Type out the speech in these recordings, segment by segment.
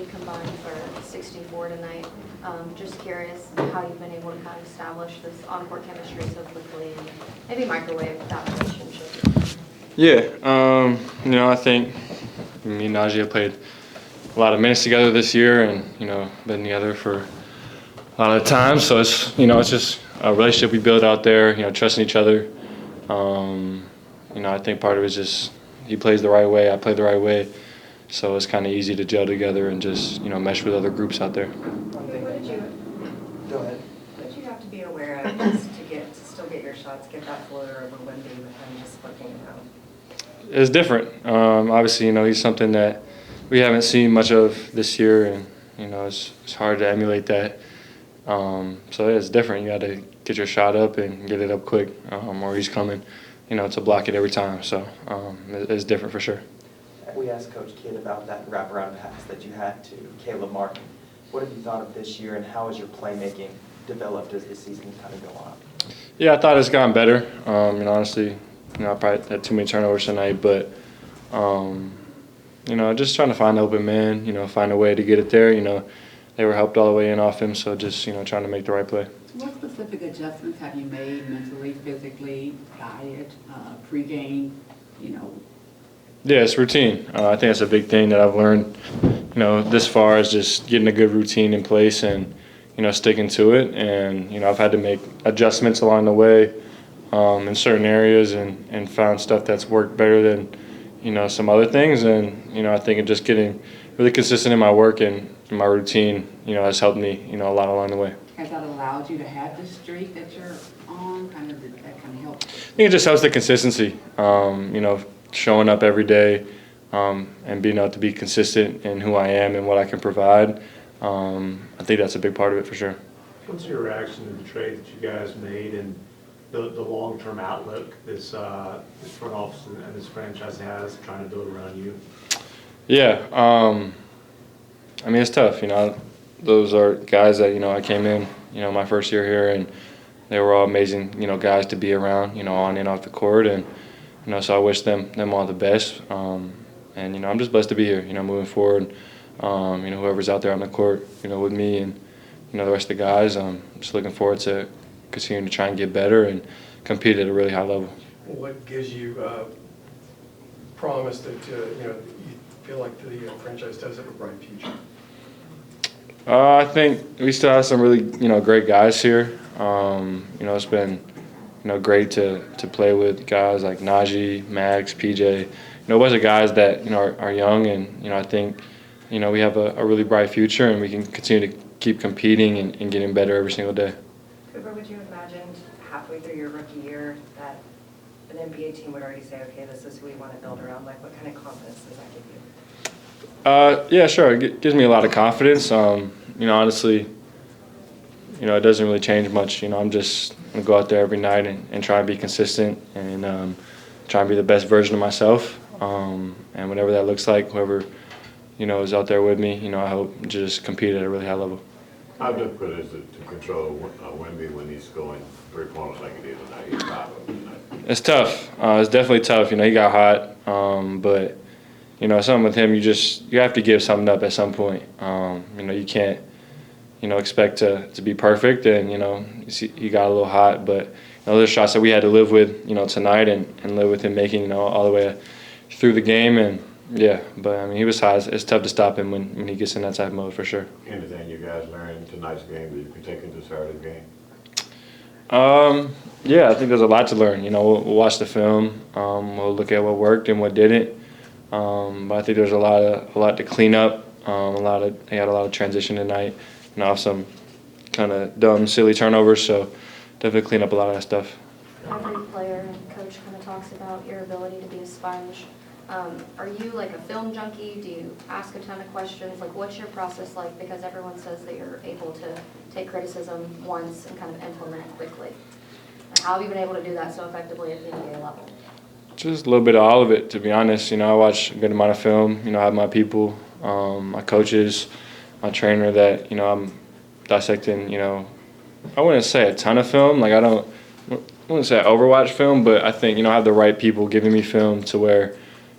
Najee combined for 64 tonight. Just curious how you've been able to kind of establish this on-court chemistry so quickly and maybe microwave that relationship. Yeah, I think me and Najee have played a lot of minutes together this year and, been together for a lot of time. So it's just a relationship we build out there, trusting each other. I think part of it is just he plays the right way, I play the right way. So it's kind of easy to gel together and just, mesh with other groups out there. Go ahead. What did you have to be aware of just to still get your shots, get that floater over Wemby with him just looking it out? It's different. Obviously, he's something that we haven't seen much of this year, and it's hard to emulate that. So yeah, it's different. You got to get your shot up and get it up quick, or he's coming, to block it every time. So it's different for sure. We asked Coach Kidd about that wraparound pass that you had to Caleb Martin. What have you thought of this year, and how has your playmaking developed as the season kind of go on? Yeah, I thought it's gotten better. Honestly, I probably had too many turnovers tonight, but just trying to find the open man, find a way to get it there. They were helped all the way in off him, so just trying to make the right play. What specific adjustments have you made mentally, physically, diet, pregame, Yeah, it's routine. I think that's a big thing that I've learned, this far is just getting a good routine in place and, sticking to it. And, I've had to make adjustments along the way in certain areas and found stuff that's worked better than, some other things. And, I think just getting really consistent in my work and in my routine, has helped me, a lot along the way. has that allowed you to have this streak that you're on? Did that kind of help? I think it just helps the consistency, showing up every day and being able to be consistent in who I am and what I can provide. I think that's a big part of it for sure. What's your reaction to the trade that you guys made and the long-term outlook this front office and this franchise has trying to build around you? Yeah, it's tough. Those are guys that I came in, my first year here, and they were all amazing, guys to be around, on and off the court, and so I wish them all the best. And I'm just blessed to be here, moving forward. Whoever's out there on the court, with me and the rest of the guys, I'm just looking forward to continuing to try and get better and compete at a really high level. What gives you promise that you feel like the franchise does have a bright future? I think we still have some really great guys here. It's been great to play with guys like Najee, Max, PJ. A bunch of guys that are young, and I think we have a really bright future, and we can continue to keep competing and getting better every single day. Cooper, would you have imagined halfway through your rookie year that an NBA team would already say, okay, this is who we want to build around? Like, what kind of confidence does that give you? Yeah, sure. It gives me a lot of confidence. Honestly, it doesn't really change much. I'm just going to go out there every night and try and be consistent and try and be the best version of myself. And whatever that looks like, whoever, is out there with me, I hope just compete at a really high level. How difficult is it to control Wemby when he's scoring 3 pointers like he did tonight? He's 5 of them tonight. It's tough. It's definitely tough. He got hot, but something with him, you have to give something up at some point. You can't, expect to be perfect, and he got a little hot, but those are shots that we had to live with, tonight, and live with him making, all the way through the game, and yeah. But he was hot. It's tough to stop him when he gets in that type of mode for sure. Anything you guys learned in tonight's game that you can take into Saturday's game? Yeah, I think there's a lot to learn. We'll watch the film. We'll look at what worked and what didn't. But I think there's a lot to clean up. They had a lot of transition tonight. Off some kind of dumb, silly turnovers. So definitely clean up a lot of that stuff. Every player and coach kind of talks about your ability to be a sponge. Are you like a film junkie? Do you ask a ton of questions? Like, what's your process like? Because everyone says that you're able to take criticism once and kind of implement it quickly. How have you been able to do that so effectively at the NBA level? Just a little bit of all of it, to be honest. I watch a good amount of film. I have my people, my coaches, my trainer that, I'm dissecting, I wouldn't say a ton of film. Like, I wouldn't say I overwatch film, but I think, I have the right people giving me film to where,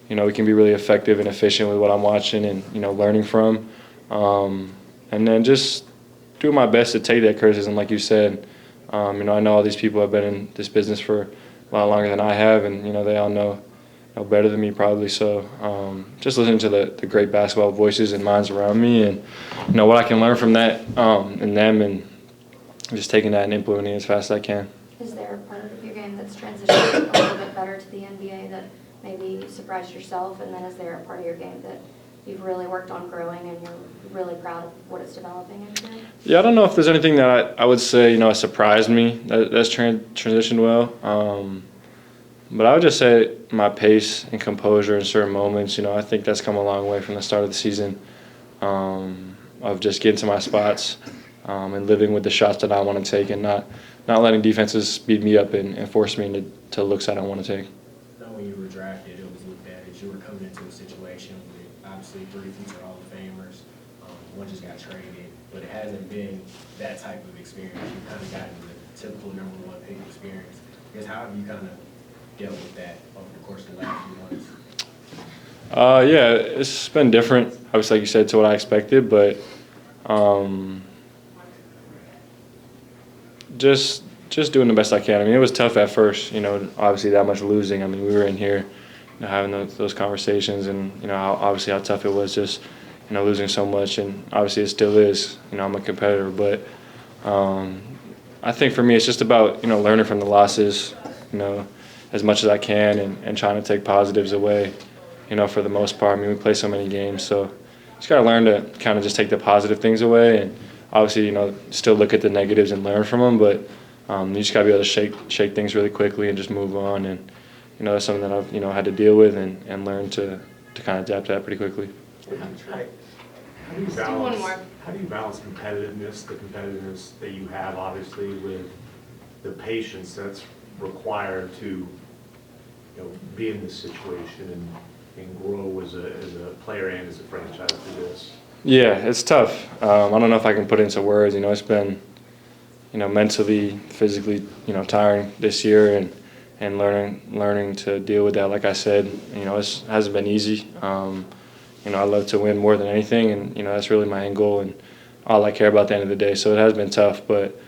we can be really effective and efficient with what I'm watching and, learning from. And then just do my best to take that criticism, like you said. I know all these people have been in this business for a lot longer than I have, and they all know better than me probably. So just listening to the great basketball voices and minds around me, and what I can learn from that and them, and just taking that and implementing it as fast as I can. Is there a part of your game that's transitioned a little bit better to the NBA that maybe surprised yourself? And then is there a part of your game that you've really worked on growing and you're really proud of what it's developing into? Yeah, I don't know if there's anything that I would say, surprised me that's transitioned well. But I would just say my pace and composure in certain moments, I think that's come a long way from the start of the season, of just getting to my spots and living with the shots that I want to take, and not letting defenses speed me up and force me to looks I don't want to take. When you were drafted, it was looked at as you were coming into a situation with obviously 3 future Hall of Famers. One just got traded, but it hasn't been that type of experience. You've kind of gotten the typical #1 pick experience. I guess how have you kind of dealt with that over the course of the last few months? Yeah, it's been different, obviously, like you said, to what I expected, but just doing the best I can. It was tough at first, obviously that much losing. We were in here having those conversations, and, how tough it was just, losing so much, and obviously it still is. I'm a competitor, but I think for me it's just about, learning from the losses, as much as I can, and trying to take positives away, for the most part. We play so many games, so just got to learn to kind of just take the positive things away, and obviously, still look at the negatives and learn from them, but you just got to be able to shake things really quickly and just move on, and, that's something that I've, had to deal with and learn to kind of adapt to that pretty quickly. How do you balance competitiveness, the competitiveness that you have, obviously, with the patience that's required to, be in this situation and grow as a player and as a franchise through this? Yeah, it's tough. I don't know if I can put it into words. It's been, mentally, physically, tiring this year, and learning to deal with that. Like I said, it hasn't been easy. I love to win more than anything, and that's really my end goal and all I care about at the end of the day. So it has been tough, but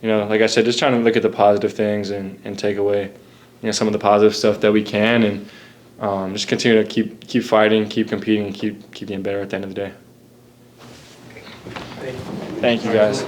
like I said, just trying to look at the positive things and take away some of the positive stuff that we can, and just continue to keep fighting, keep competing, and keep getting better at the end of the day. Thank you guys.